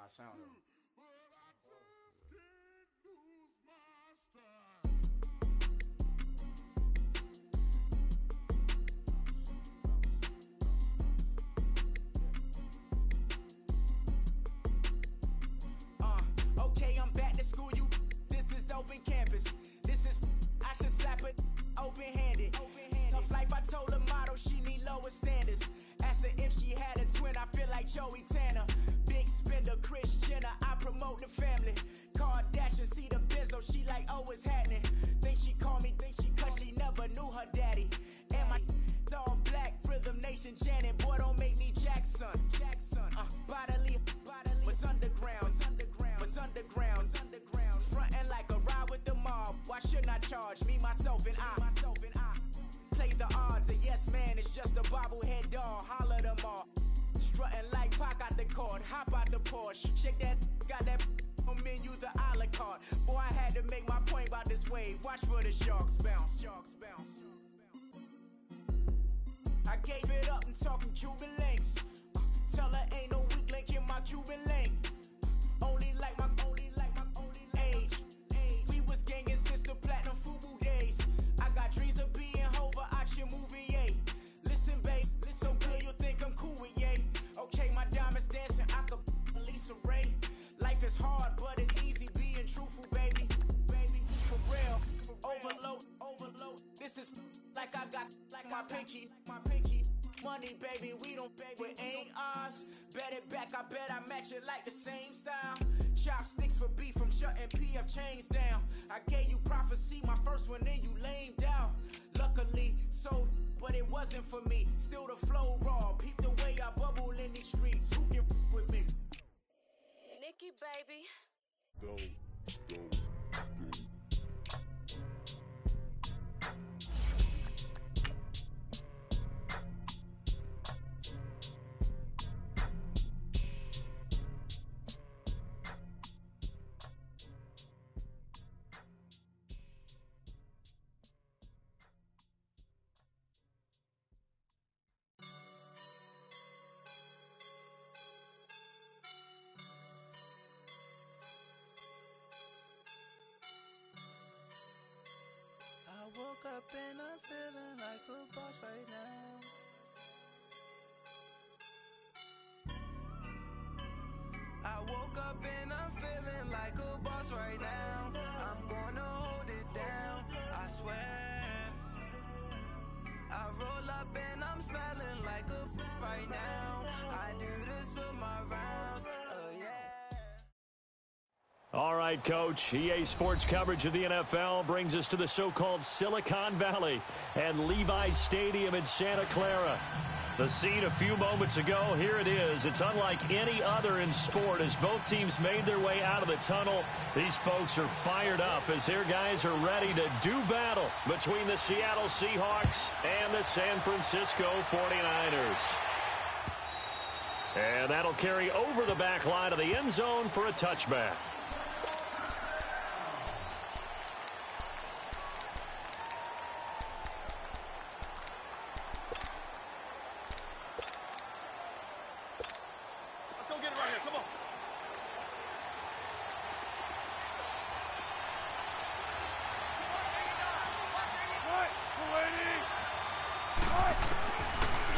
how it sounded. Okay, I'm back to school, this is open campus. This is, I should slap it open-handed. Tough life, I told her motto, she need lower standards. Asked her if she had a twin, I feel like Joey Tanner. Big spender, Kris Jenner, I promote the family. Kardashian, see the Benzo, she like, oh, it's happening. Think she called me, cause she never knew her daddy. And my all black, Rhythm Nation, Janet, boy, don't make me Jackson. Bodily, was underground. Frontin' like a ride with the mob. Why shouldn't I charge me, myself, and I? Play the odds, a yes man, it's just a bobblehead doll. Holler them all. Strutting like Pac out the court, hop out the Porsche. Shake that, got that on menu, the a la carte. Boy, I had to make my point about this wave. Watch for the sharks bounce. I gave it up and talking Cuban links. Tell her ain't no weak link in my Cuban link. Only like my age. We was gangin' since the platinum FUBU days. I got dreams of being Hova out your movie, yay. Listen, babe, listen good, you'll think I'm cool with yay. Okay, my diamonds dancing, I could Lisa Ray. Life is hard, but it's easy being truthful, baby. For real, overload. This is like I got like my pinky. Money, baby, we don't baby, it ain't ours. Bet it back, I bet I match it like the same style. Chopsticks for beef from shutting PF chains down. I gave you prophecy, my first one, then you lamed out. Luckily, sold, but it wasn't for me. Still the flow raw, peep the way I bubble in these streets. Who can with me? Nikki, baby. Go. I woke up and I'm feeling like a boss right now. I woke up and I'm feeling like a boss right now. I'm gonna hold it down, I swear. I roll up and I'm smelling like a right now. I do this for my rounds, yeah. All right, Coach. EA Sports coverage of the NFL brings us to the so-called Silicon Valley and Levi's Stadium in Santa Clara. The scene a few moments ago, here it is. It's unlike any other in sport as both teams made their way out of the tunnel. These folks are fired up as their guys are ready to do battle between the Seattle Seahawks and the San Francisco 49ers. And that'll carry over the back line of the end zone for a touchback.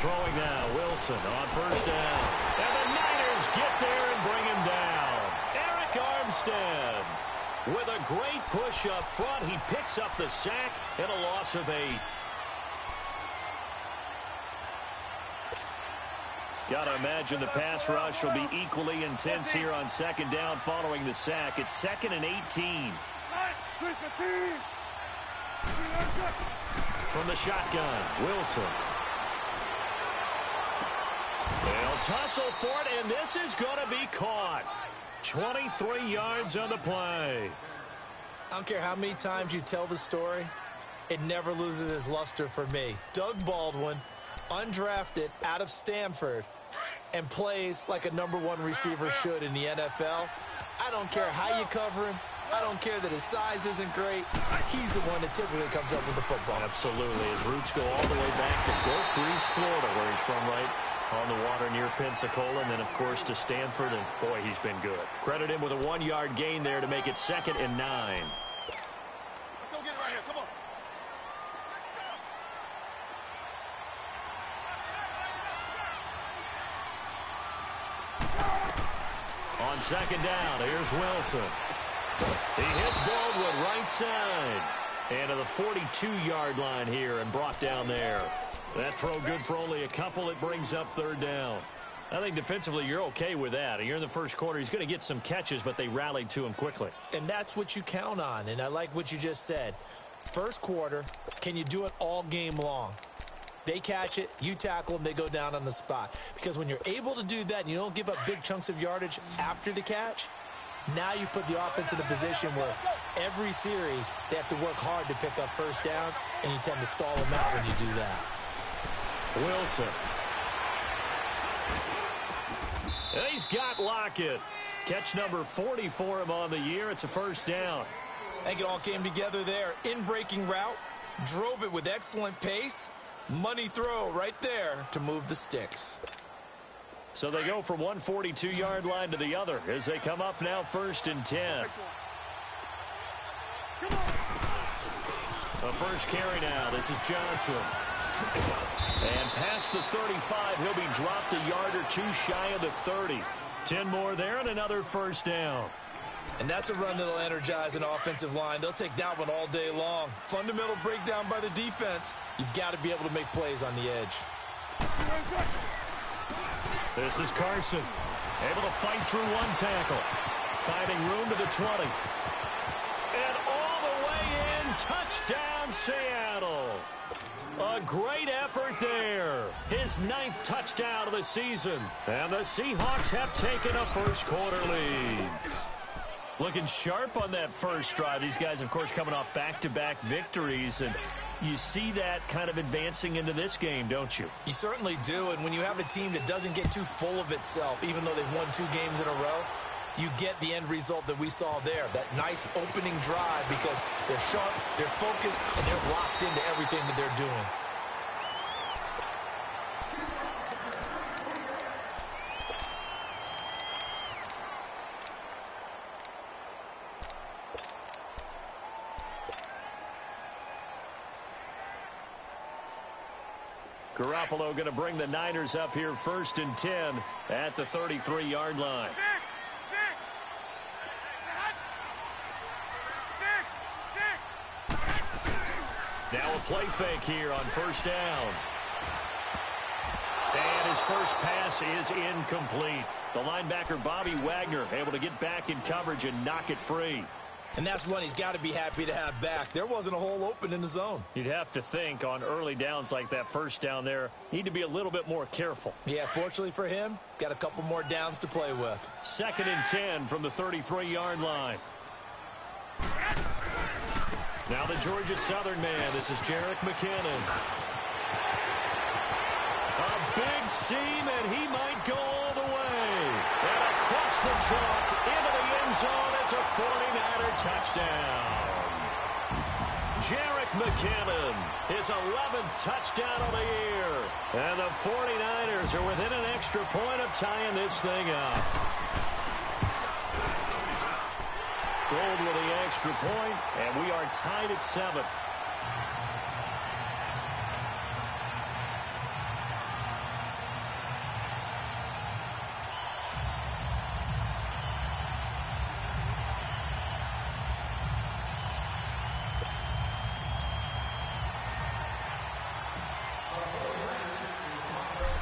Throwing now, Wilson on first down. And the Niners get there and bring him down. Eric Armstead with a great push up front. He picks up the sack and a loss of 8. Got to imagine the pass rush will be equally intense here on second down following the sack. It's 2nd and 18. From the shotgun, Wilson. They'll tussle for it, and this is going to be caught. 23 yards on the play. I don't care how many times you tell the story, it never loses its luster for me. Doug Baldwin, undrafted out of Stanford, and plays like a #1 receiver should in the NFL. I don't care how you cover him. I don't care that his size isn't great. He's the one that typically comes up with the football. Absolutely. His roots go all the way back to Gulf Breeze, Florida, where he's from, right? on the water near Pensacola, and then, of course, to Stanford, and, boy, he's been good. Credit him with a 1-yard gain there to make it 2nd and 9. Let's go get it right here. Come on. On 2nd down, here's Wilson. He hits Baldwin right side. And to the 42-yard line here and brought down there. That throw good for only a couple. It brings up 3rd down. I think defensively you're okay with that. You're in the first quarter. He's going to get some catches, but they rallied to him quickly. And that's what you count on, and I like what you just said. First quarter, can you do it all game long? They catch it, you tackle them, they go down on the spot. Because when you're able to do that and you don't give up big chunks of yardage after the catch, now you put the offense in a position where every series they have to work hard to pick up first downs, and you tend to stall them out when you do that. Wilson. And he's got Lockett. Catch number 40 for him on the year. It's a first down. I think it all came together there. In-breaking route, drove it with excellent pace. Money throw right there to move the sticks. So they go from one 42-yard line to the other as they come up now 1st and 10. The first carry now. This is Johnson. And past the 35, he'll be dropped a yard or two shy of the 30. 10 more there and another first down. And that's a run that'll energize an offensive line. They'll take that one all day long. Fundamental breakdown by the defense. You've got to be able to make plays on the edge. This is Carson, able to fight through one tackle, finding room to the 20. And all the way in, touchdown Seattle. A great effort there. His 9th touchdown of the season. And the Seahawks have taken a first quarter lead. Looking sharp on that first drive. These guys, of course, coming off back-to-back victories, and you see that kind of advancing into this game, don't you? You certainly do, and when you have a team that doesn't get too full of itself, even though they've won 2 games in a row, you get the end result that we saw there, that nice opening drive, because they're sharp, they're focused, and they're locked into everything that they're doing. Garoppolo going to bring the Niners up here 1st and 10 at the 33-yard line. Now a play fake here on 1st down. And his first pass is incomplete. The linebacker, Bobby Wagner, able to get back in coverage and knock it free. And that's one he's got to be happy to have back. There wasn't a hole open in the zone. You'd have to think on early downs like that first down there, need to be a little bit more careful. Yeah, fortunately for him, got a couple more downs to play with. 2nd and 10 from the 33-yard line. Now the Georgia Southern man. This is Jerick McKinnon. A big seam, and he might go all the way. And across the chalk, into the end zone. It's a 49er touchdown. Jerick McKinnon, his 11th touchdown of the year. And the 49ers are within an extra point of tying this thing up. Gold with the extra point, and we are tied at 7.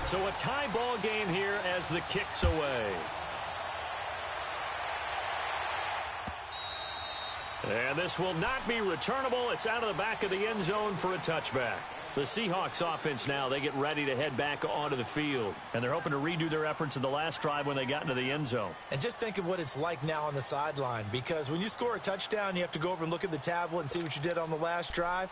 So a tie ball game here as the kick's away. And this will not be returnable. It's out of the back of the end zone for a touchback. The Seahawks offense now, they get ready to head back onto the field. And they're hoping to redo their efforts in the last drive when they got into the end zone. And just think of what it's like now on the sideline. Because when you score a touchdown, you have to go over and look at the tablet and see what you did on the last drive.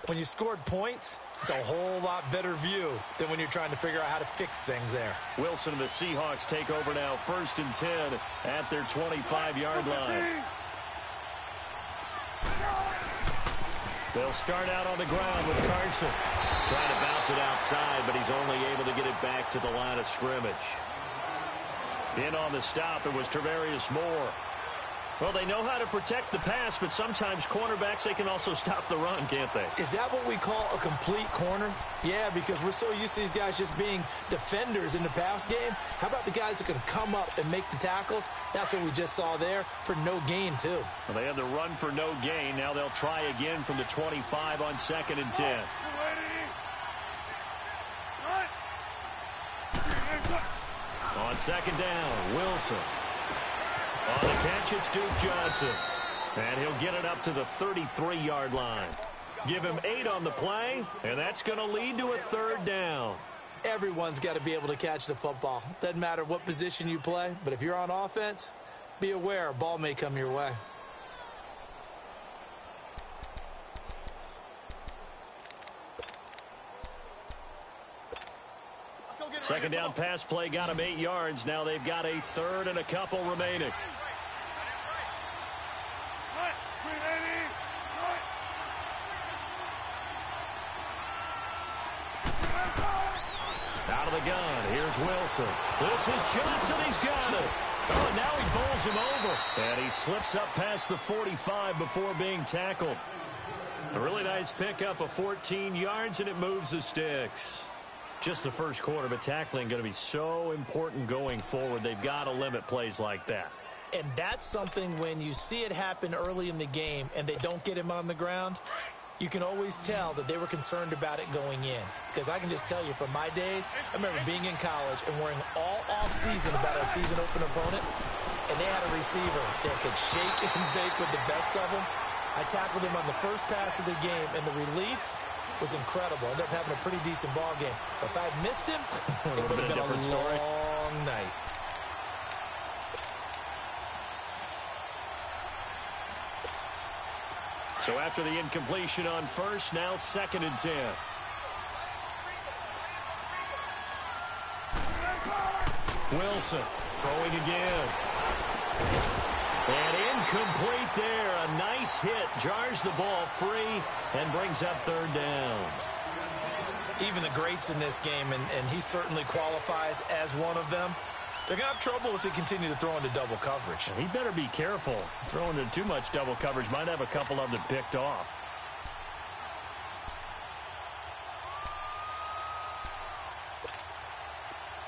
When you scored points, it's a whole lot better view than when you're trying to figure out how to fix things there. Wilson and the Seahawks take over now 1st and 10 at their 25-yard line. They'll start out on the ground with Carson. Trying to bounce it outside, but he's only able to get it back to the line of scrimmage. In on the stop, it was Tarvarius Moore. Well, they know how to protect the pass, but sometimes cornerbacks, they can also stop the run, can't they? Is that what we call a complete corner? Yeah, because we're so used to these guys just being defenders in the pass game. How about the guys who can come up and make the tackles? That's what we just saw there for no gain, too. Well, they had the run for no gain. Now they'll try again from the 25 on 2nd and 10. On 2nd down, Wilson. On the catch, it's Duke Johnson. And he'll get it up to the 33-yard line. Give him 8 on the play, and that's going to lead to a 3rd down. Everyone's got to be able to catch the football. Doesn't matter what position you play, but if you're on offense, be aware a ball may come your way. Second down pass play got him 8 yards. Now they've got a 3rd and a couple remaining. Out of the gun, here's Wilson. This is Johnson, he's got it. Oh, and now he bowls him over. And he slips up past the 45 before being tackled. A really nice pickup of 14 yards, and it moves the sticks. Just the first quarter, but tackling going to be so important going forward. They've got to limit plays like that. And that's something when you see it happen early in the game and they don't get him on the ground, you can always tell that they were concerned about it going in. Because I can just tell you from my days, I remember being in college and worrying all off-season about our season opener opponent, and they had a receiver that could shake and bake with the best of them. I tackled him on the first pass of the game, and the relief was incredible. Ended up having a pretty decent ball game. But if I had missed him, it would have been a long night. So after the incompletion on first, now 2nd and 10. Wilson throwing again. And incomplete there. A nice hit. Jars the ball free and brings up 3rd down. Even the greats in this game, and he certainly qualifies as one of them, they're going to have trouble if they continue to throw into double coverage. He better be careful. Throwing into too much double coverage might have a couple of them picked off.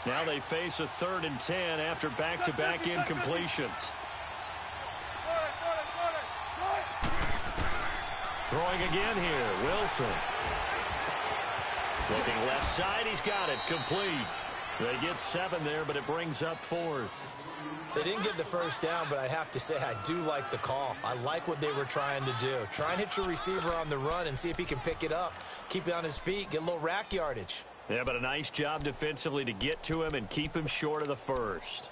Now they face a 3rd and 10 after back-to-back incompletions. Throwing again here, Wilson. Looking left side, he's got it, complete. They get 7 there, but it brings up 4th. They didn't get the first down, but I have to say I do like the call. I like what they were trying to do. Try and hit your receiver on the run and see if he can pick it up. Keep it on his feet, get a little rack yardage. Yeah, but a nice job defensively to get to him and keep him short of the first.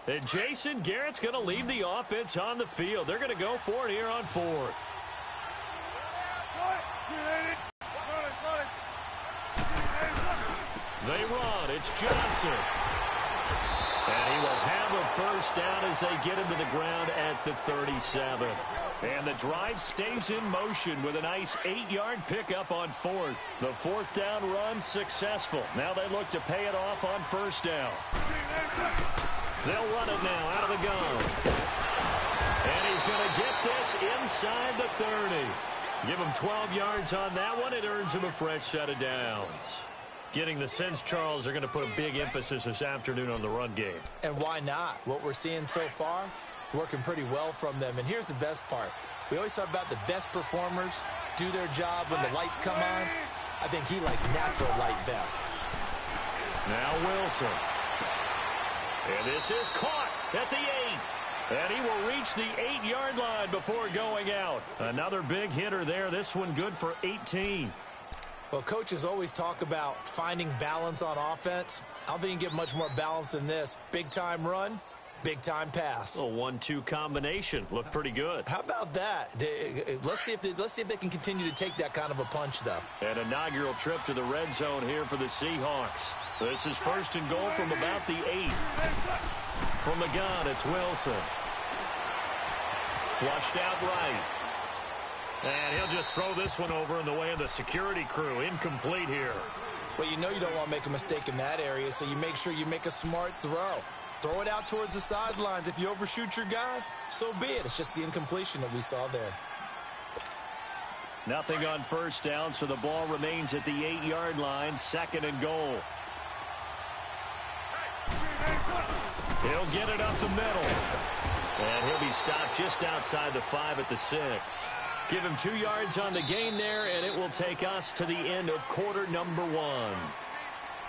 And Jason Garrett's going to leave the offense on the field. They're going to go for it here on 4th. They run. It's Johnson. And he will have a first down as they get him to the ground at the 37. And the drive stays in motion with a nice 8-yard pickup on 4th. The 4th down run successful. Now they look to pay it off on 1st down. They'll run it now out of the gun. And he's going to get this inside the 30. Give him 12 yards on that one. It earns him a fresh set of downs. Getting the sense, Charles, they're going to put a big emphasis this afternoon on the run game. And why not? What we're seeing so far is working pretty well from them. And here's the best part. We always talk about the best performers do their job when the lights come on. I think he likes natural light best. Now Wilson. And this is caught at the 8. And he will reach the 8-yard line before going out. Another big hitter there. This one good for 18. Well, coaches always talk about finding balance on offense. I don't think you can get much more balance than this. Big-time run, big-time pass. A 1-2 combination. Looked pretty good. How about that? Let's see if they can continue to take that kind of a punch, though. An inaugural trip to the red zone here for the Seahawks. This is 1st and goal from about the 8. From the gun, it's Wilson. Flushed out right. And he'll just throw this one over in the way of the security crew. Incomplete here. Well, you know you don't want to make a mistake in that area, so you make sure you make a smart throw. Throw it out towards the sidelines. If you overshoot your guy, so be it. It's just the incompletion that we saw there. Nothing on first down, so the ball remains at the 8-yard line, 2nd and goal. He'll get it up the middle. And he'll be stopped just outside the 5 at the 6. Give him 2 yards on the gain there, and it will take us to the end of quarter number 1.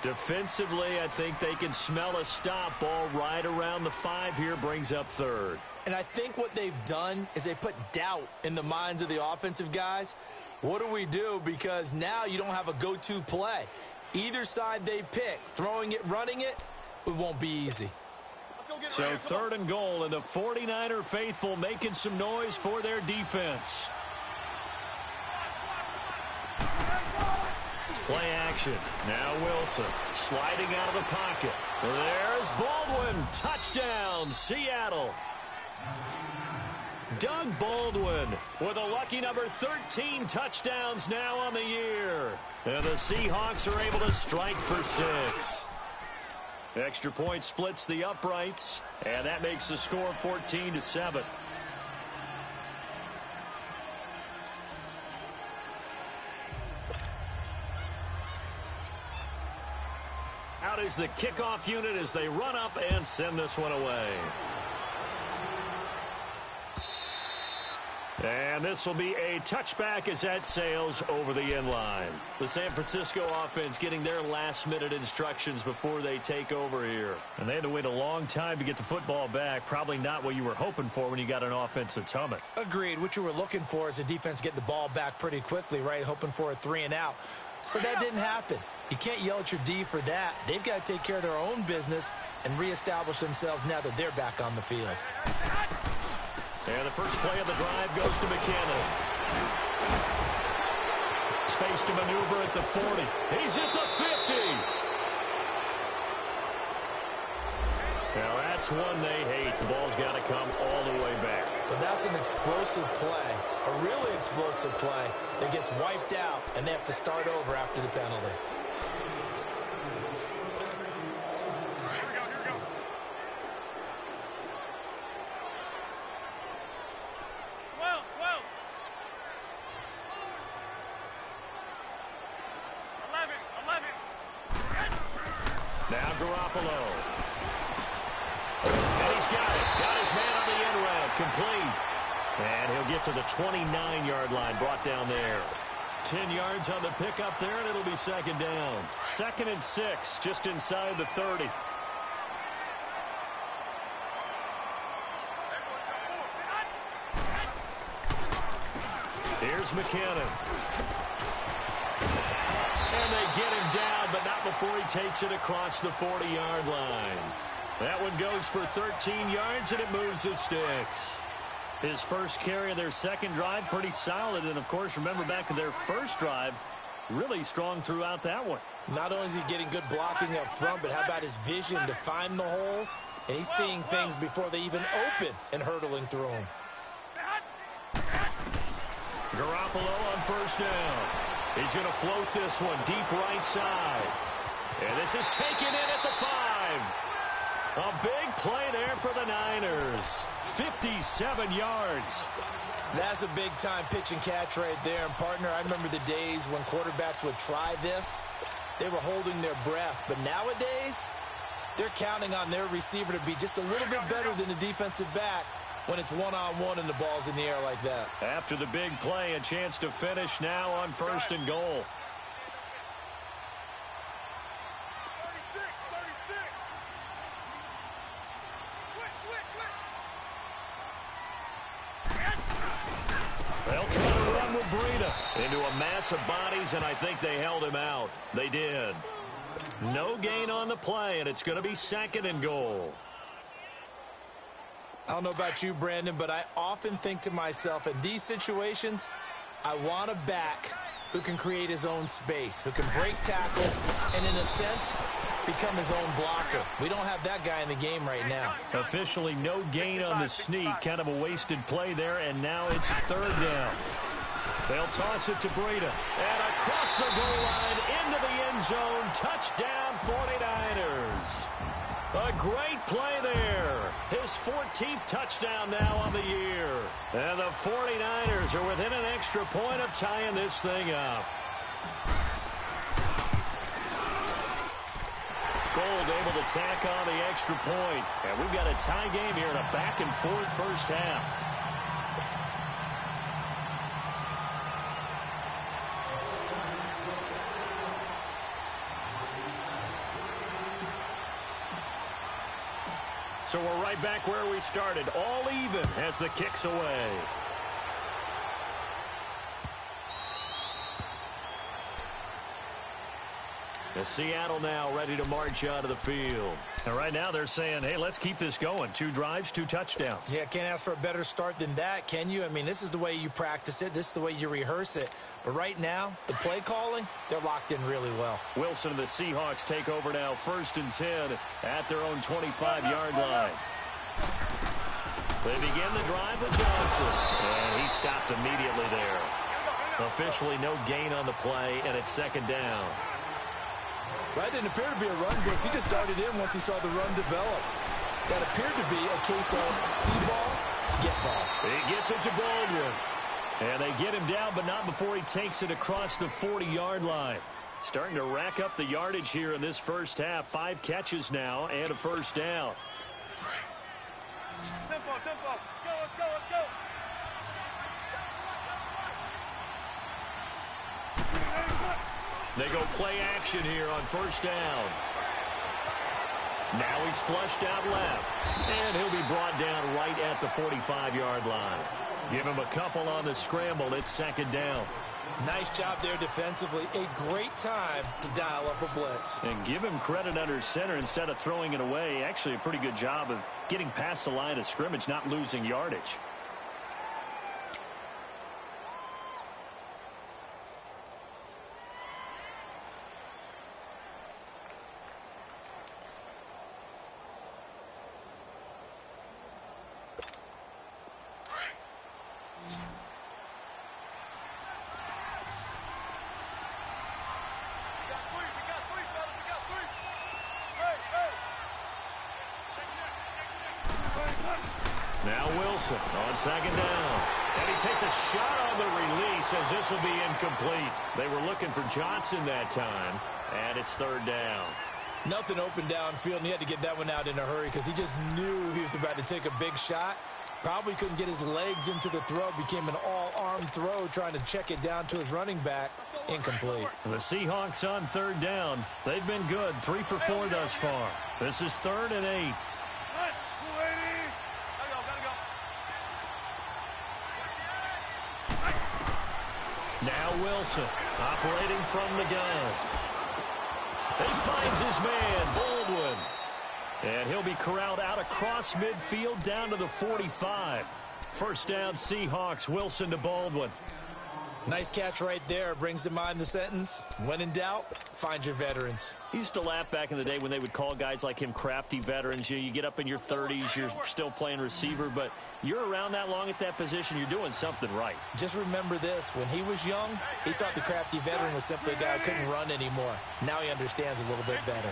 Defensively, I think they can smell a stop. Ball right around the 5 here, brings up 3rd. And I think what they've done is they put doubt in the minds of the offensive guys. What do we do? Because now you don't have a go-to play. Either side they pick, throwing it, running it, it won't be easy. So 3rd and goal, and the 49er faithful making some noise for their defense. Play action. Now Wilson sliding out of the pocket. There's Baldwin. Touchdown, Seattle. Doug Baldwin with a lucky number 13 touchdowns now on the year. And the Seahawks are able to strike for 6. Extra point splits the uprights, and that makes the score 14-7. Out is the kickoff unit as they run up and send this one away. And this will be a touchback as that sails over the end line. The San Francisco offense getting their last-minute instructions before they take over here. And they had to wait a long time to get the football back. Probably not what you were hoping for when you got an offense that's humming. Agreed. What you were looking for is the defense get the ball back pretty quickly, right? Hoping for a 3 and out. So that didn't happen. You can't yell at your D for that. They've got to take care of their own business and reestablish themselves now that they're back on the field. And the first play of the drive goes to McKinnon. Space to maneuver at the 40. He's at the 50. Now that's one they hate. The ball's got to come all the way back. So that's an explosive play, a really explosive play that gets wiped out, and they have to start over after the penalty. Now Garoppolo. And he's got it. Got his man on the end route. Complete. And he'll get to the 29-yard line. Brought down there. 10 yards on the pickup there, and it'll be 2nd down. 2nd and 6, just inside the 30. Here's McKinnon. And they get him down, but not before he takes it across the 40-yard line. That one goes for 13 yards, and it moves the sticks. His first carry of their second drive, pretty solid. And, of course, remember back to their first drive, really strong throughout that one. Not only is he getting good blocking up front, but how about his vision to find the holes? And he's seeing things before they even open and hurtling through them. Garoppolo on first down. He's going to float this one deep right side. And this is taken in at the 5. A big play there for the Niners. 57 yards. That's a big-time pitch and catch right there. And, partner, I remember the days when quarterbacks would try this. They were holding their breath. But nowadays, they're counting on their receiver to be just a little bit better than the defensive back when it's one-on-one and the ball's in the air like that. After the big play, a chance to finish now on 1st and goal. 36. Switch. They'll try to run with Breida into a mass of bodies, and I think they held him out. They did. No gain on the play, and it's going to be 2nd and goal. I don't know about you, Brandon, but I often think to myself, in these situations, I want a back who can create his own space, who can break tackles, and in a sense, become his own blocker. We don't have that guy in the game right now. Officially no gain on the sneak. Kind of a wasted play there, and now it's 3rd down. They'll toss it to Breida. And across the goal line into the end zone. Touchdown 49ers. A great play there. His 14th touchdown now on the year. And the 49ers are within an extra point of tying this thing up. Gold able to tack on the extra point. And we've got a tie game here in a back-and-forth first half. So we're right back where we started, all even as the kick's away. The Seattle now ready to march out of the field. And right now they're saying, hey, let's keep this going. 2 drives, 2 touchdowns. Yeah, can't ask for a better start than that, can you? I mean, this is the way you practice it. This is the way you rehearse it. But right now, the play calling, they're locked in really well. Wilson and the Seahawks take over now, 1st and 10 at their own 25-yard line. They begin the drive with Johnson. And he stopped immediately there. Officially no gain on the play, and it's 2nd down. That didn't appear to be a run blitz. He just darted in once he saw the run develop. That appeared to be a case of see ball, get ball. He gets it to Baldwin. And they get him down, but not before he takes it across the 40-yard line. Starting to rack up the yardage here in this first half. 5 catches now and a 1st down. Tempo, tempo. Go, let's go, let's go. They go play action here on 1st down. Now he's flushed out left. And he'll be brought down right at the 45-yard line. Give him a couple on the scramble. It's 2nd down. Nice job there defensively. A great time to dial up a blitz. And give him credit under center instead of throwing it away. Actually a pretty good job of getting past the line of scrimmage, not losing yardage. Now Wilson on 2nd down. And he takes a shot on the release as this will be incomplete. They were looking for Johnson that time, and it's 3rd down. Nothing open downfield, and he had to get that one out in a hurry because he just knew he was about to take a big shot. Probably couldn't get his legs into the throw. Became an all-arm throw trying to check it down to his running back. Incomplete. The Seahawks on 3rd down. They've been good. 3 for 4 thus far. This is 3rd and 8. Now Wilson operating from the gun. He finds his man, Baldwin. And he'll be corralled out across midfield down to the 45. 1st down Seahawks, Wilson to Baldwin. Nice catch right there. Brings to mind the sentence, when in doubt, find your veterans. He used to laugh back in the day when they would call guys like him crafty veterans. You get up in your 30s, you're still playing receiver, but you're around that long at that position, you're doing something right. Just remember this, when he was young, he thought the crafty veteran was simply a guy who couldn't run anymore. Now he understands a little bit better.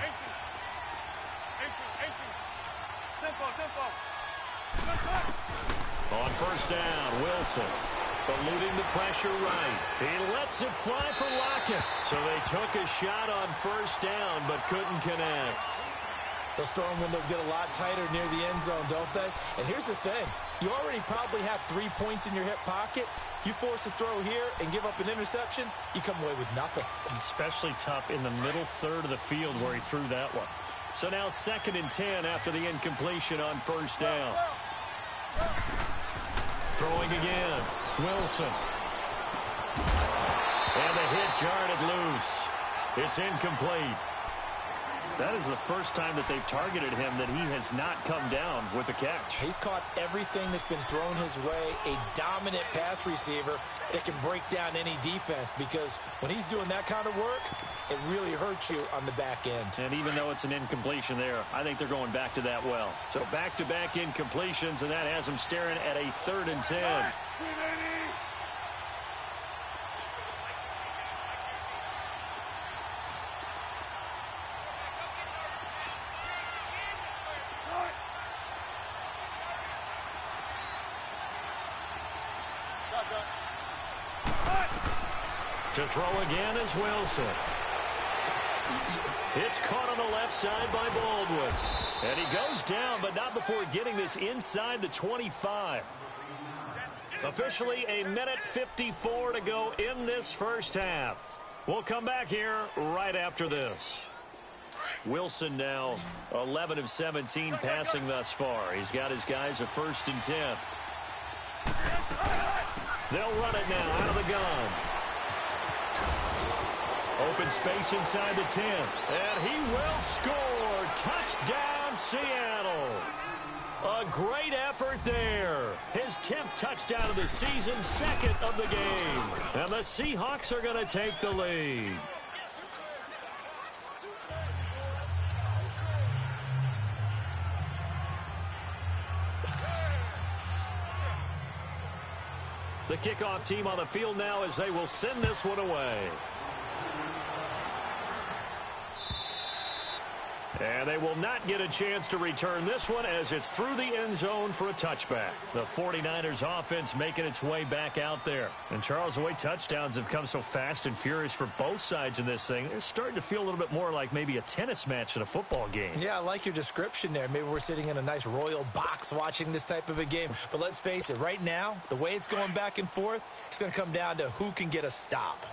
On 1st down, Wilson. Eluding the pressure right. He lets it fly for Lockett. So they took a shot on 1st down, but couldn't connect. Those throwing windows get a lot tighter near the end zone, don't they? And here's the thing. You already probably have 3 points in your hip pocket. You force a throw here and give up an interception, you come away with nothing. Especially tough in the middle third of the field where he threw that one. So now 2nd and 10 after the incompletion on 1st down. Throwing again. Wilson. And the hit jarred it loose. It's incomplete. That is the first time that they've targeted him that he has not come down with a catch. He's caught everything that's been thrown his way. A dominant pass receiver that can break down any defense, because when he's doing that kind of work, it really hurts you on the back end. And even though it's an incompletion there, I think they're going back to that well. So back-to-back incompletions, and that has them staring at a 3rd and 10. To throw again is Wilson. It's caught on the left side by Baldwin. And he goes down, but not before getting this inside the 25. Officially a minute 54 to go in this first half. We'll come back here right after this. Wilson now 11 of 17 passing thus far. He's got his guys a 1st and 10. They'll run it now out of the gun. Open space inside the 10. And he will score. Touchdown, Seattle. A great effort there. His 10th touchdown of the season, 2nd of the game. And the Seahawks are going to take the lead. The kickoff team on the field now as they will send this one away. And they will not get a chance to return this one as it's through the end zone for a touchback. The 49ers offense making its way back out there. And Charles, the way touchdowns have come so fast and furious for both sides in this thing, it's starting to feel a little bit more like maybe a tennis match in a football game. Yeah, I like your description there. Maybe we're sitting in a nice royal box watching this type of a game. But let's face it, right now, the way it's going back and forth, it's going to come down to who can get a stop.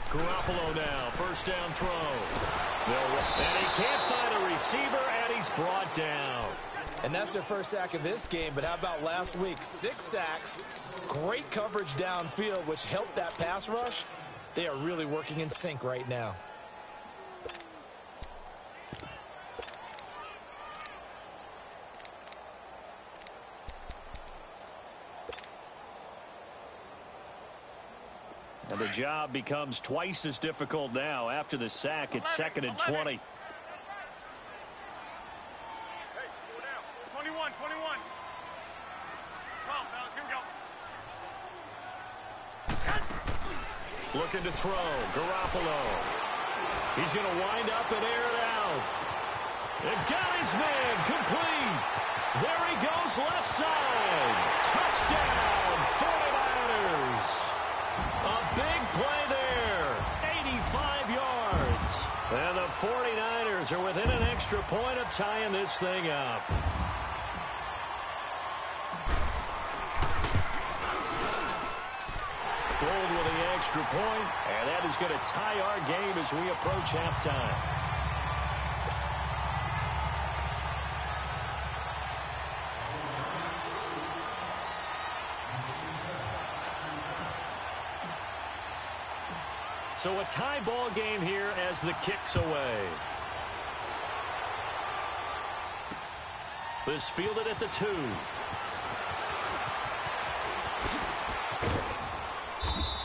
Garoppolo now, 1st down throw. And he can't find a receiver, and he's brought down. And that's their first sack of this game, but how about last week? 6 sacks, great coverage downfield, which helped that pass rush. They are really working in sync right now. And the job becomes twice as difficult now. After the sack, it's 2nd and 20. Hey, 21. Come on, fellas, here we go. Looking to throw. Garoppolo. He's going to wind up and air it out. And got his man complete. There he goes left side. Touchdown, 49ers. A big play there. 85 yards. And the 49ers are within an extra point of tying this thing up. Gold with the extra point, and that is going to tie our game as we approach halftime. So a tie ball game here as the kick's away. This fielded at the 2.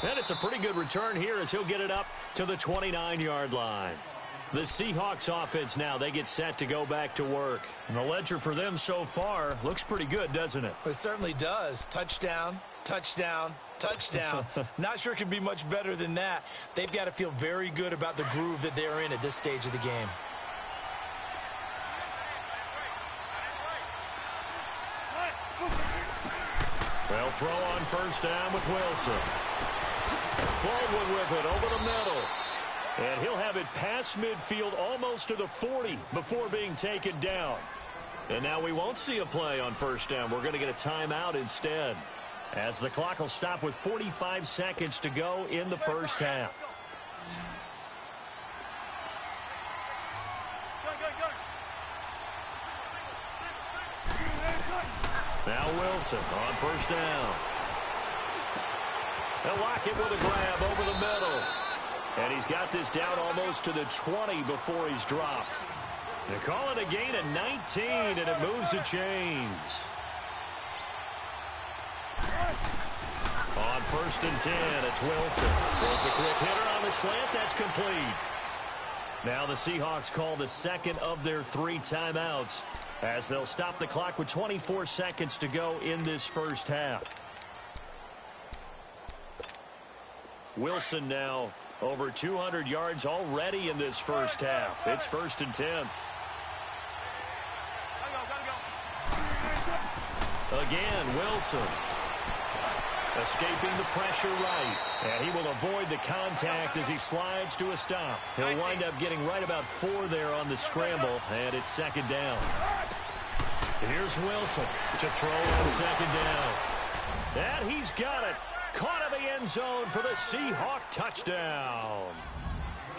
And it's a pretty good return here as he'll get it up to the 29-yard line. The Seahawks offense now, they get set to go back to work. And the ledger for them so far looks pretty good, doesn't it? It certainly does. Touchdown, touchdown, touchdown. Not sure it can be much better than that. They've got to feel very good about the groove that they're in at this stage of the game. They'll throw on 1st down with Wilson. Baldwin with it over the middle. And he'll have it past midfield almost to the 40 before being taken down. And now we won't see a play on 1st down. We're going to get a timeout instead, as the clock will stop with 45 seconds to go in the first half. Now Wilson on 1st down. They'll lock it with a grab over the middle. And he's got this down almost to the 20 before he's dropped. They call it a gain of 19, and it moves the chains. On 1st and 10, it's Wilson. Throws a quick hitter on the slant. That's complete. Now the Seahawks call the 2nd of their 3 timeouts, as they'll stop the clock with 24 seconds to go in this first half. Wilson now over 200 yards already in this first half. It's 1st and 10. Again, Wilson. Escaping the pressure right. And he will avoid the contact as he slides to a stop. He'll wind up getting right about 4 there on the scramble, and it's 2nd down. Here's Wilson to throw on 2nd down. And he's got it. Caught in the end zone for the Seahawk touchdown.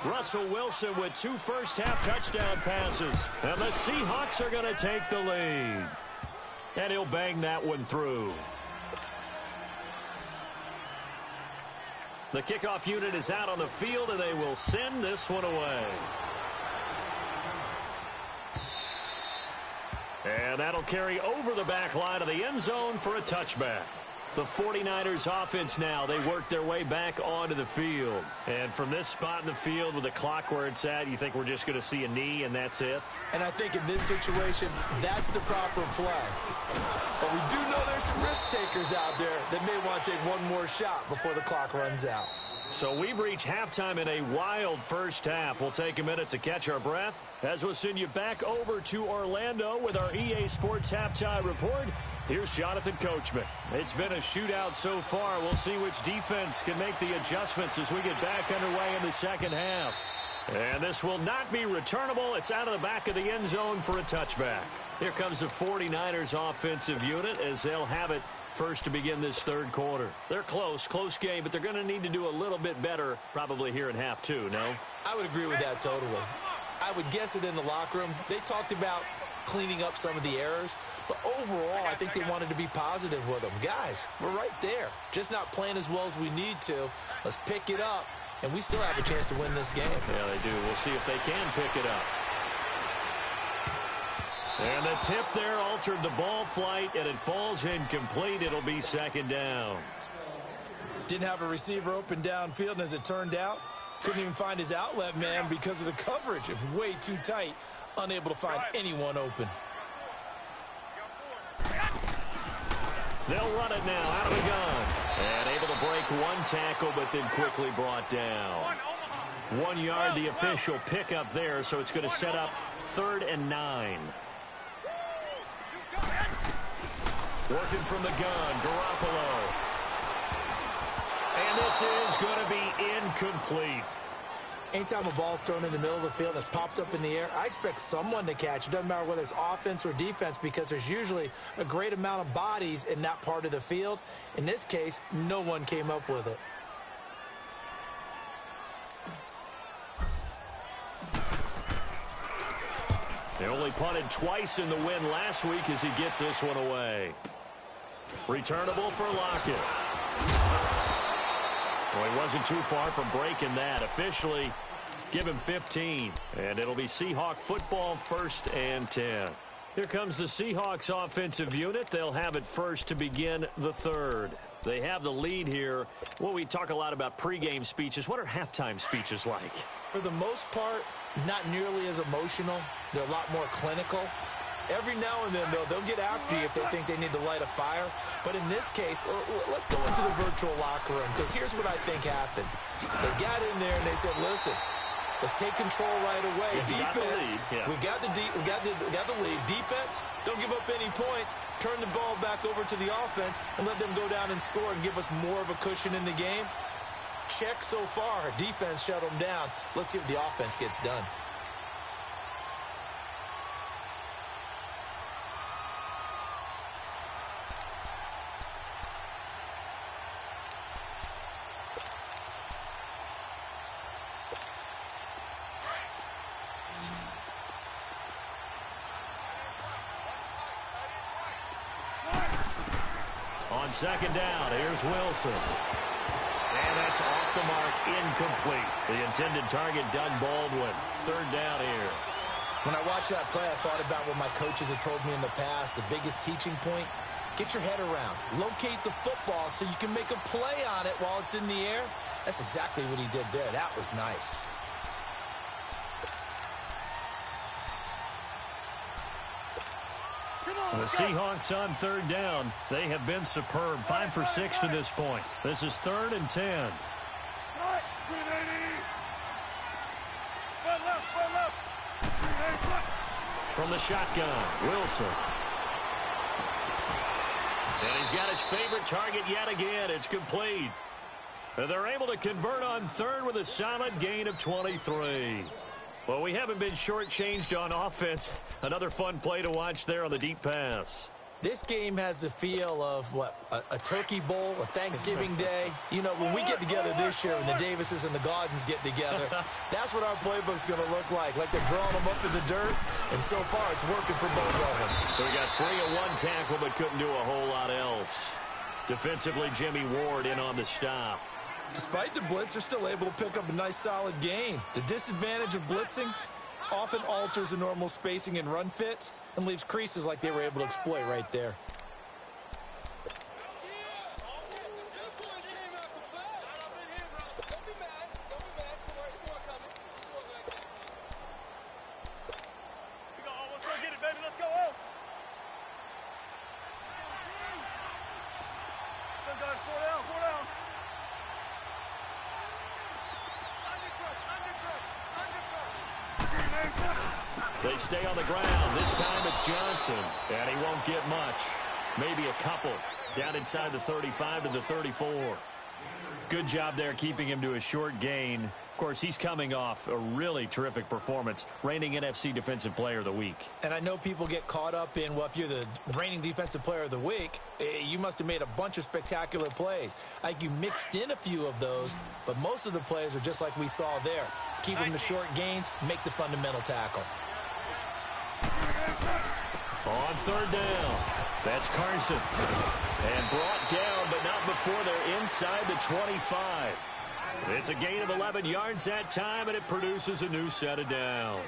Russell Wilson with 2 first-half touchdown passes. And the Seahawks are going to take the lead. And he'll bang that one through. The kickoff unit is out on the field, and they will send this one away. And that'll carry over the back line of the end zone for a touchback. The 49ers offense now, they work their way back onto the field. And from this spot in the field with the clock where it's at, you think we're just going to see a knee and that's it? And I think in this situation, that's the proper play. But we do know there's some risk takers out there that may want to take one more shot before the clock runs out. So we've reached halftime in a wild first half. We'll take a minute to catch our breath as we'll send you back over to Orlando with our EA Sports Halftime Report. Here's Jonathan Coachman. It's been a shootout so far. We'll see which defense can make the adjustments as we get back underway in the second half. And this will not be returnable. It's out of the back of the end zone for a touchback. Here comes the 49ers offensive unit as they'll have it first to begin this third quarter. They're close game, but they're going to need to do a little bit better probably here in half 2, no? I would agree with that totally. I would guess it in the locker room. They talked about cleaning up some of the errors, but overall, I think they wanted to be positive with them. Guys, we're right there. Just not playing as well as we need to. Let's pick it up, and we still have a chance to win this game. Yeah, they do. We'll see if they can pick it up. And the tip there altered the ball flight, and it falls incomplete. It'll be 2nd down. Didn't have a receiver open downfield, and as it turned out, couldn't even find his outlet man because of the coverage. It was way too tight, unable to find anyone open. They'll run it now out of the gun. And able to break one tackle, but then quickly brought down. 1 yard, the official pickup there, so it's going to set up 3rd and 9. Working from the gun, Garoppolo. And this is going to be incomplete. Anytime a ball's thrown in the middle of the field and it's popped up in the air, I expect someone to catch. It doesn't matter whether it's offense or defense because there's usually a great amount of bodies in that part of the field. In this case, no one came up with it. They only punted twice in the win last week as he gets this one away. Returnable for Lockett. Well, he wasn't too far from breaking that. Officially, give him 15. And it'll be Seahawk football, 1st and 10. Here comes the Seahawks offensive unit. They'll have it first to begin the third. They have the lead here. Well, we talk a lot about pregame speeches. What are halftime speeches like? For the most part, not nearly as emotional. They're a lot more clinical. Every now and then, though, they'll get after you if they think they need to light a fire. But in this case, let's go into the virtual locker room, because here's what I think happened. They got in there and they said, listen, let's take control right away. Defense, we got the lead. Defense, don't give up any points. Turn the ball back over to the offense and let them go down and score and give us more of a cushion in the game. Check so far. Defense shut them down. Let's see if the offense gets done. On 2nd down, here's Wilson. And that's off the mark, incomplete. The intended target, Doug Baldwin. 3rd down here. When I watched that play, I thought about what my coaches had told me in the past. The biggest teaching point, get your head around. Locate the football so you can make a play on it while it's in the air. That's exactly what he did there. That was nice. The Seahawks on 3rd down. They have been superb. 5 for 6 to this point. This is 3rd and 10. From the shotgun, Wilson. And he's got his favorite target yet again. It's complete. And they're able to convert on third with a solid gain of 23. Well, we haven't been shortchanged on offense. Another fun play to watch there on the deep pass. This game has the feel of, what, a turkey bowl, a Thanksgiving day. You know, when we get together this year, when the Davises and the Gaudens get together, that's what our playbook's going to look like they're drawing them up in the dirt, and so far it's working for both of them. So we got 3 of 1 tackle, but couldn't do a whole lot else. Defensively, Jimmy Ward in on the stop. Despite the blitz, they're still able to pick up a nice, solid gain. The disadvantage of blitzing often alters the normal spacing and run fits and leaves creases like they were able to exploit right there. They stay on the ground. This time it's Johnson, and he won't get much. Maybe a couple. Down inside the 35 to the 34. Good job there keeping him to a short gain. Of course, he's coming off a really terrific performance, reigning NFC Defensive Player of the Week. And I know people get caught up in, well, if you're the reigning Defensive Player of the Week, you must have made a bunch of spectacular plays. I think you mixed in a few of those, but most of the plays are just like we saw there. Keep them to short gains, make the fundamental tackle. On third down, that's Carson. And brought down, but not before they're inside the 25. It's a gain of 11 yards that time, and it produces a new set of downs.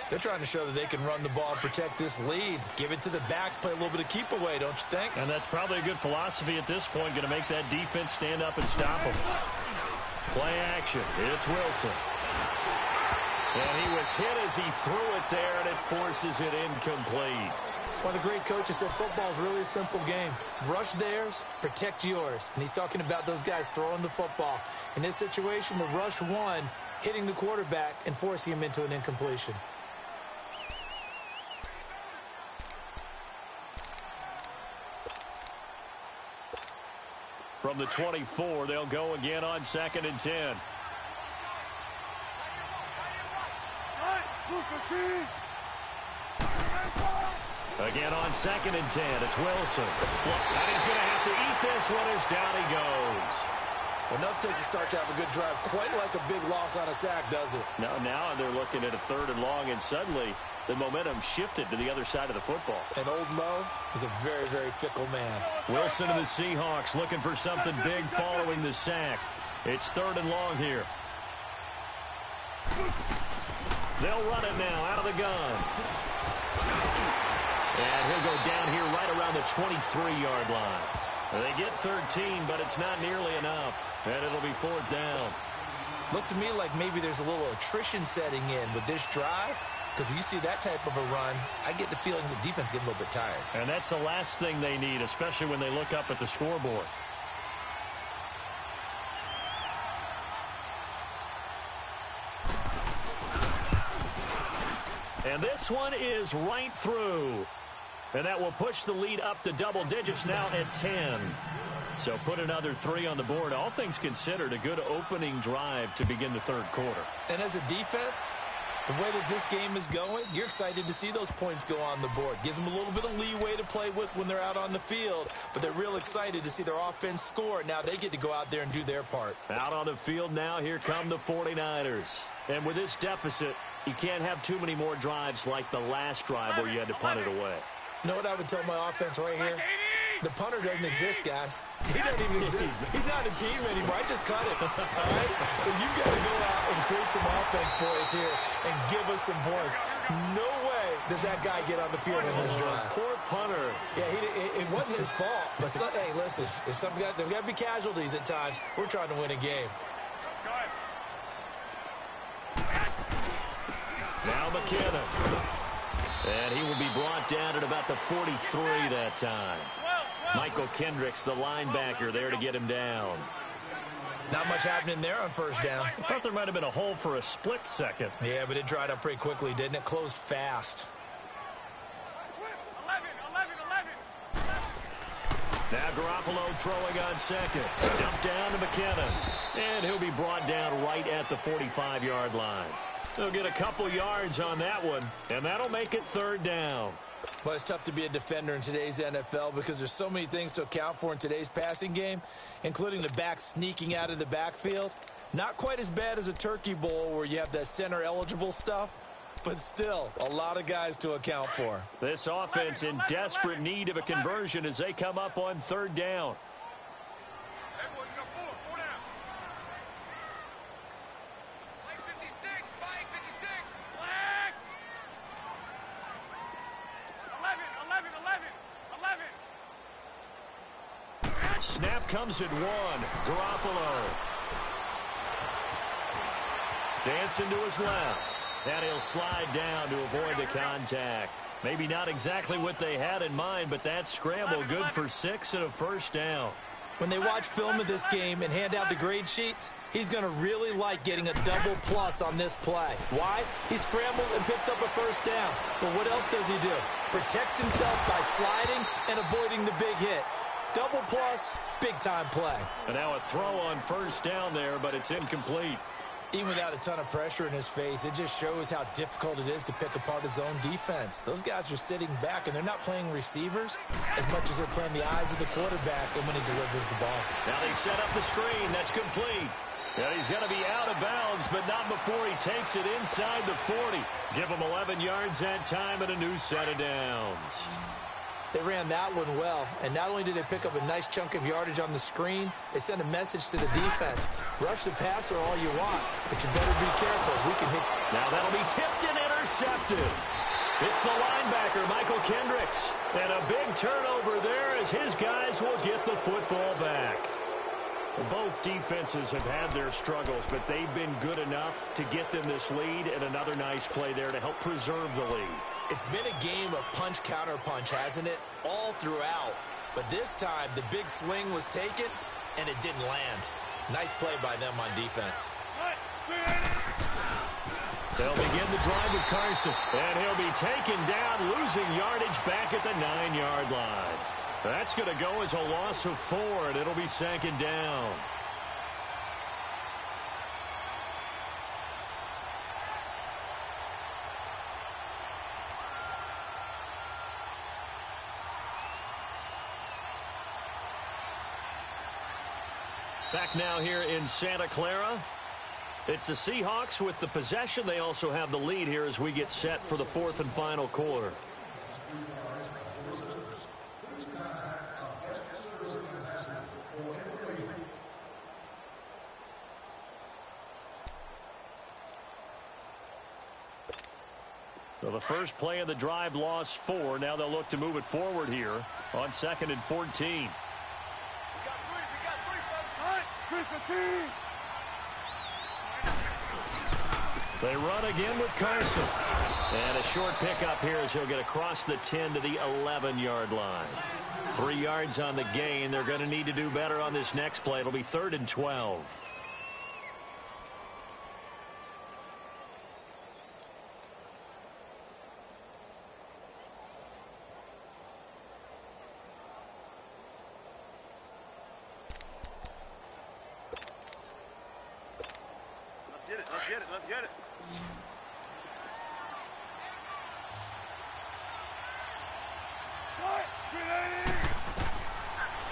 They're trying to show that they can run the ball and protect this lead. Give it to the backs, play a little bit of keep away, don't you think? And that's probably a good philosophy at this point, going to make that defense stand up and stop them. Play action, it's Wilson. And he was hit as he threw it there, and it forces it incomplete. One of the great coaches said football is really a simple game. Rush theirs, protect yours. And he's talking about those guys throwing the football. In this situation, the rush won, hitting the quarterback and forcing him into an incompletion. From the 24, they'll go again on 2nd and 10. Again on 2nd and 10, it's Wilson. And he's going to have to eat this one as down he goes. Well, enough takes a start to have a good drive. Quite like a big loss on a sack, does it? Now they're looking at a 3rd and long, and suddenly the momentum shifted to the other side of the football. And old Mo is a very, very fickle man. Wilson and the Seahawks looking for something big following the sack. It's 3rd and long here. They'll run it now out of the gun. And he'll go down here right around the 23-yard line. They get 13, but it's not nearly enough. And it'll be 4th down. Looks to me like maybe there's a little attrition setting in with this drive. Because when you see that type of a run, I get the feeling the defense getting a little bit tired. And that's the last thing they need, especially when they look up at the scoreboard. And this one is right through. And that will push the lead up to double digits now at 10. So put another 3 on the board. All things considered, a good opening drive to begin the 3rd quarter. And as a defense, the way that this game is going, you're excited to see those points go on the board. Gives them a little bit of leeway to play with when they're out on the field. But they're real excited to see their offense score. Now they get to go out there and do their part. Out on the field now, here come the 49ers. And with this deficit, you can't have too many more drives like the last drive where you had to punt it away. You know what I would tell my offense right here? The punter doesn't exist, guys. He doesn't even exist. He's not a team anymore. I just cut it. All right? So you've got to go out and create some offense for us here and give us some points. No way does that guy get on the field in this drive. Poor punter. Yeah, it wasn't his fault. But hey, listen, there's got to be casualties at times. We're trying to win a game. Now McKinnon. And he will be brought down at about the 43 that time. Michael Kendricks, the linebacker, there to get him down. Not much happening there on first down. I thought there might have been a hole for a split second. Yeah, but it dried up pretty quickly, didn't it? Closed fast. 11. Now Garoppolo throwing on second. Dumped down to McKenna. And he'll be brought down right at the 45-yard line. He'll get a couple yards on that one, and that'll make it third down. Well, it's tough to be a defender in today's NFL because there's so many things to account for in today's passing game, including the back sneaking out of the backfield. Not quite as bad as a turkey bowl where you have that center-eligible stuff, but still a lot of guys to account for. This offense in desperate need of a conversion as they come up on third down. Everyone, you got four down. Flag 56. Flag. 11. Snap comes at one. Garoppolo. Dancing to his left. And he'll slide down to avoid the contact. Maybe not exactly what they had in mind, but that scramble good for 6 and a first down. When they watch film of this game and hand out the grade sheets, he's going to really like getting a double plus on this play. Why? He scrambles and picks up a first down. But what else does he do? Protects himself by sliding and avoiding the big hit. Double plus, big-time play. And now a throw on first down there, but it's incomplete. Even without a ton of pressure in his face, it just shows how difficult it is to pick apart his own defense. Those guys are sitting back, and they're not playing receivers as much as they're playing the eyes of the quarterback and when he delivers the ball. Now they set up the screen. That's complete. Yeah, he's going to be out of bounds, but not before he takes it inside the 40. Give him 11 yards that time and a new set of downs. They ran that one well, and not only did they pick up a nice chunk of yardage on the screen, they sent a message to the defense. Rush the passer all you want, but you better be careful. We can hit. Now that'll be tipped and intercepted. It's the linebacker, Michael Kendricks. And a big turnover there as his guys will get the football back. Both defenses have had their struggles, but they've been good enough to get them this lead, and another nice play there to help preserve the lead. It's been a game of punch-counter-punch, hasn't it? All throughout. But this time, the big swing was taken, and it didn't land. Nice play by them on defense. They'll begin the drive with Carson, and he'll be taken down, losing yardage back at the 9-yard line. That's going to go as a loss of 4, and it'll be second down. Back now here in Santa Clara. It's the Seahawks with the possession. They also have the lead here as we get set for the 4th and final quarter. So the first play of the drive lost 4. Now they'll look to move it forward here on 2nd and 14. We got three, folks. 3-15. They run again with Carson. And a short pickup here as he'll get across the 10 to the 11-yard line. 3 yards on the gain. They're going to need to do better on this next play. It'll be 3rd and 12. Let's get it.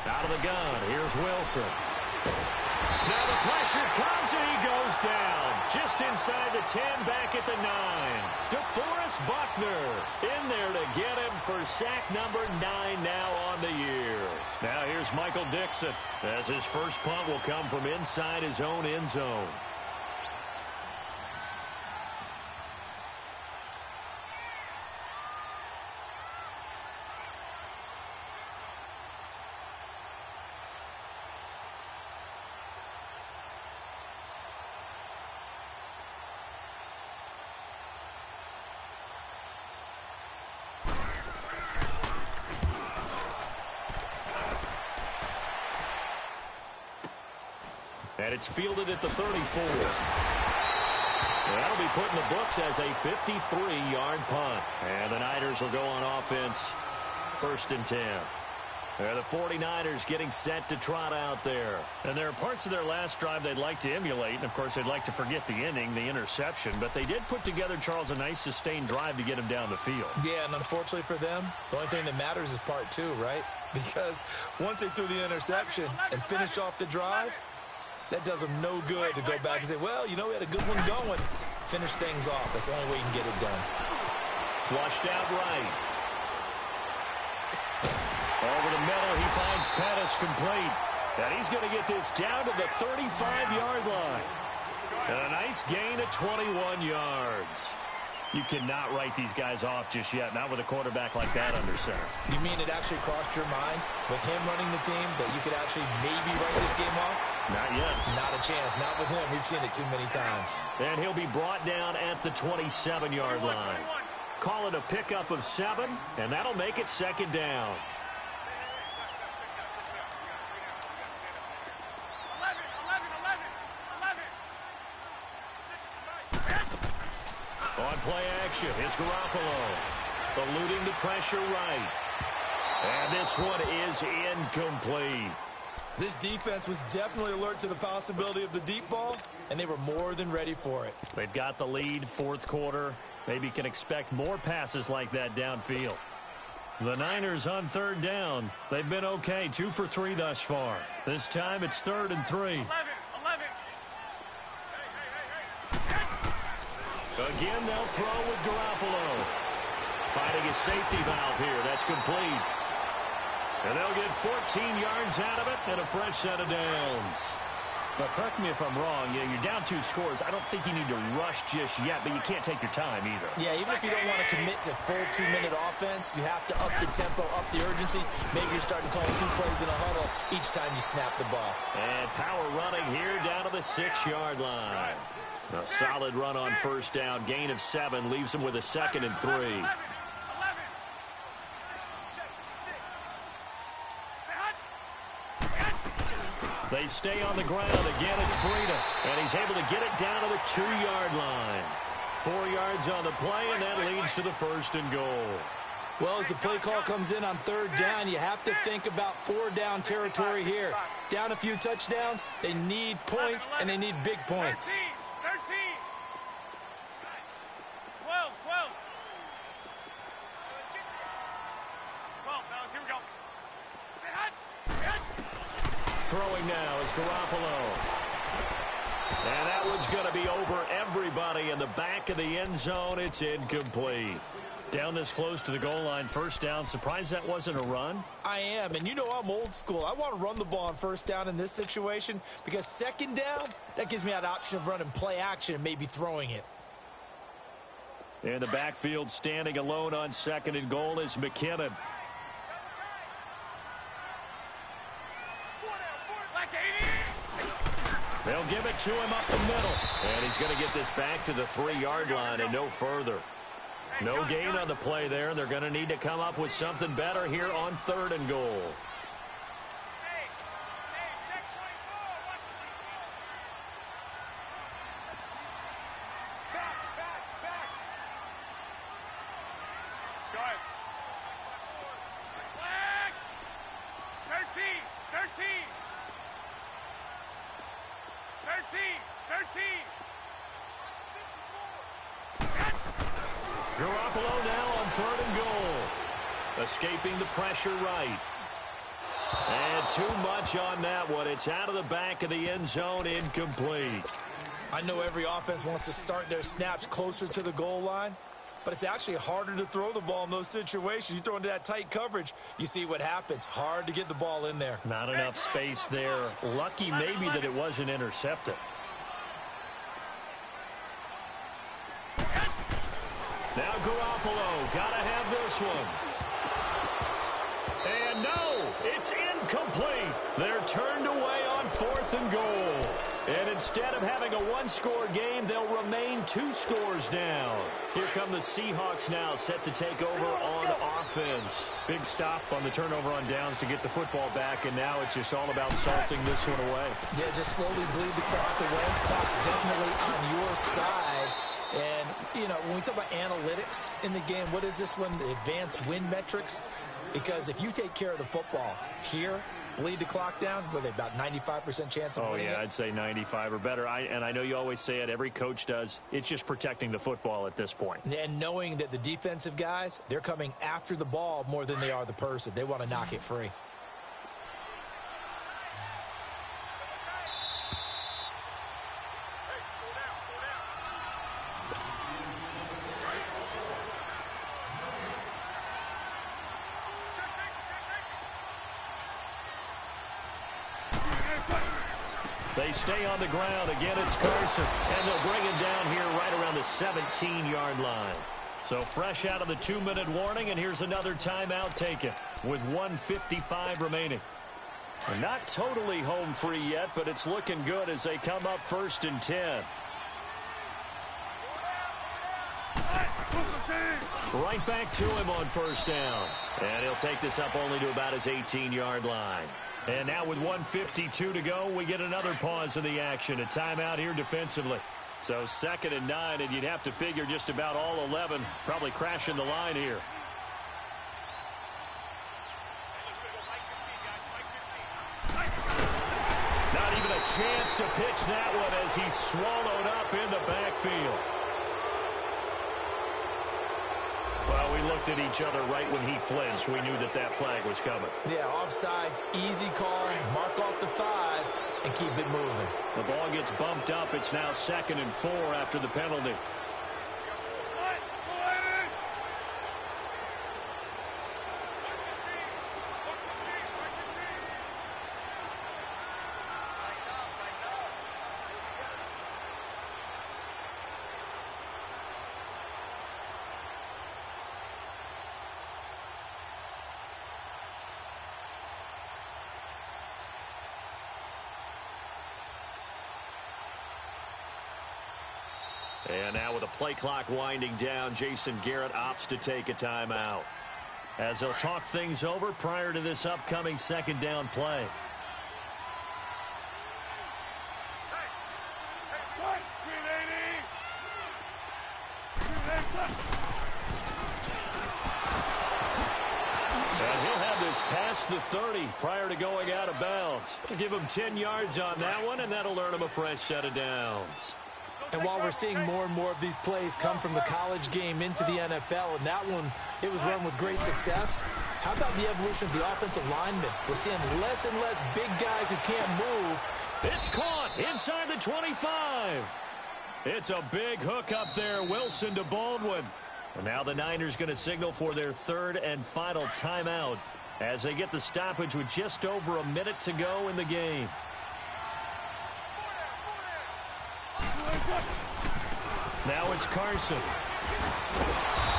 Out of the gun, here's Wilson. Now the pressure comes and he goes down. Just inside the 10, back at the 9. DeForest Buckner in there to get him for sack number 9 now on the year. Now here's Michael Dixon as his first punt will come from inside his own end zone. And it's fielded at the 34. That'll be put in the books as a 53-yard punt. And the Niners will go on offense, 1st and 10. The 49ers getting set to trot out there. And there are parts of their last drive they'd like to emulate. And, of course, they'd like to forget the ending, the interception. But they did put together, Charles, a nice sustained drive to get him down the field. Yeah, and unfortunately for them, the only thing that matters is part 2, right? Because once they threw the interception and finished off the drive, that does them no good to go back and say, well, you know, we had a good one going. Finish things off. That's the only way you can get it done. Flushed out right. Over the middle, he finds Pettis complete. And he's going to get this down to the 35-yard line. And a nice gain of 21 yards. You cannot write these guys off just yet, not with a quarterback like that under center. You mean it actually crossed your mind with him running the team that you could actually maybe write this game off? Not yet. Not a chance. Not with him. We've seen it too many times. And he'll be brought down at the 27-yard line. Call it a pickup of 7, and that'll make it 2nd down. On play action, it's Garoppolo. Eluding the pressure right. And this one is incomplete. This defense was definitely alert to the possibility of the deep ball, and they were more than ready for it. They've got the lead, 4th quarter. Maybe can expect more passes like that downfield. The Niners on 3rd down. They've been okay, 2 for 3 thus far. This time it's 3rd and 3. Again, they'll throw with Garoppolo. Finding a safety valve here. That's complete. And they'll get 14 yards out of it and a fresh set of downs. But correct me if I'm wrong. You're down 2 scores. I don't think you need to rush just yet, but you can't take your time either. Yeah, even if you don't want to commit to full 2-minute offense, you have to up the tempo, up the urgency. Maybe you're starting to call 2 plays in a huddle each time you snap the ball. And power running here down to the 6-yard line. A solid run on 1st down. Gain of 7 leaves them with a 2nd and 3. They stay on the ground. Again, it's Breida. And he's able to get it down to the 2-yard line. 4 yards on the play, and that leads to the 1st and goal. Well, as the play call comes in on 3rd down, you have to think about 4-down territory here. Down a few touchdowns, they need points, and they need big points. 12, fellas, here we go. Throwing now is Garoppolo. And that one's going to be over everybody in the back of the end zone. It's incomplete. Down this close to the goal line, 1st down. Surprised that wasn't a run? I am, and you know I'm old school. I want to run the ball on 1st down in this situation because 2nd down, that gives me that option of running play action and maybe throwing it. In the backfield, standing alone on 2nd and goal is McKinnon. They'll give it to him up the middle. And he's going to get this back to the 3-yard line and no further. No gain on the play there. They're going to need to come up with something better here on 3rd and goal. Garoppolo now on 3rd and goal. Escaping the pressure right. And too much on that one. It's out of the back of the end zone, incomplete. I know every offense wants to start their snaps closer to the goal line, but it's actually harder to throw the ball in those situations. You throw into that tight coverage, you see what happens. Hard to get the ball in there. Not enough space there. Lucky maybe that it wasn't intercepted. Now Garoppolo, gotta have this one. And no, it's incomplete. They're turned away on 4th and goal. And instead of having a one-score game, they'll remain 2 scores down. Here come the Seahawks now, set to take over on offense. Big stop on the turnover on downs to get the football back, and now it's just all about salting this one away. Yeah, just slowly bleed the clock away. The clock's definitely on your side. And, you know, when we talk about analytics in the game, what is this one? The advanced win metrics? Because if you take care of the football here, bleed the clock down, with about 95% chance of winning it? I'd say 95 or better. And I know you always say it, every coach does. It's just protecting the football at this point. And knowing that the defensive guys, they're coming after the ball more than they are the person. They want to knock it free. They stay on the ground. Again, it's Carson. And they'll bring him down here right around the 17-yard line. So fresh out of the 2-minute warning, and here's another timeout taken with 1:55 remaining. They're not totally home free yet, but it's looking good as they come up 1st and 10. Right back to him on 1st down. And he'll take this up only to about his 18-yard line. And now with 1:52 to go, we get another pause in the action. A timeout here defensively. So 2nd and 9, and you'd have to figure just about all 11 probably crashing the line here. Not even a chance to pitch that one as he's swallowed up in the backfield. Well, we looked at each other right when he flinched. We knew that that flag was coming. Yeah, offsides, easy call, mark off the 5, and keep it moving. The ball gets bumped up. It's now 2nd and 4 after the penalty. And now with the play clock winding down, Jason Garrett opts to take a timeout as they'll talk things over prior to this upcoming 2nd down play. And he'll have this past the 30 prior to going out of bounds. Give him 10 yards on that one, and that'll earn him a fresh set of downs. And while we're seeing more and more of these plays come from the college game into the NFL, and that one, it was run with great success, how about the evolution of the offensive linemen? We're seeing less and less big guys who can't move. It's caught inside the 25. It's a big hook up there, Wilson to Baldwin. And now the Niners going to signal for their 3rd and final timeout as they get the stoppage with just over a minute to go in the game. Now it's Carson.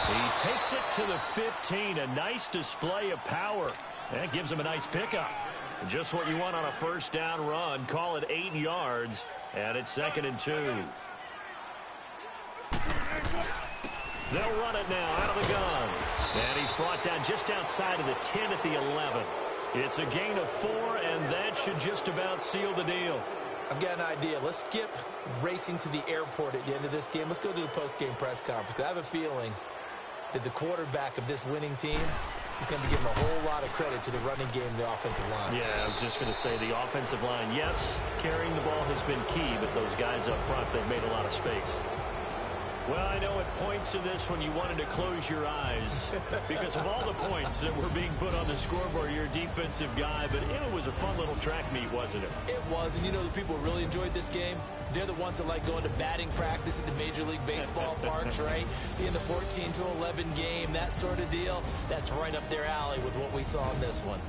He takes it to the 15. A nice display of power. That gives him a nice pickup. Just what you want on a 1st down run. Call it 8 yards. And it's 2nd and 2. They'll run it now out of the gun. And he's brought down just outside of the 10 at the 11. It's a gain of 4, and that should just about seal the deal. I've got an idea. Let's skip racing to the airport at the end of this game. Let's go to the post-game press conference. I have a feeling that the quarterback of this winning team is going to be giving a whole lot of credit to the running game and the offensive line. Yeah, I was just going to say the offensive line, yes, carrying the ball has been key, but those guys up front, they've made a lot of space. Well, I know at points in this one you wanted to close your eyes because of all the points that were being put on the scoreboard. You're a defensive guy, but it was a fun little track meet, wasn't it? It was, and you know the people who really enjoyed this game? They're the ones that like going to batting practice at the Major League Baseball parks, right? Seeing the 14-11 game, that sort of deal, that's right up their alley with what we saw in this one.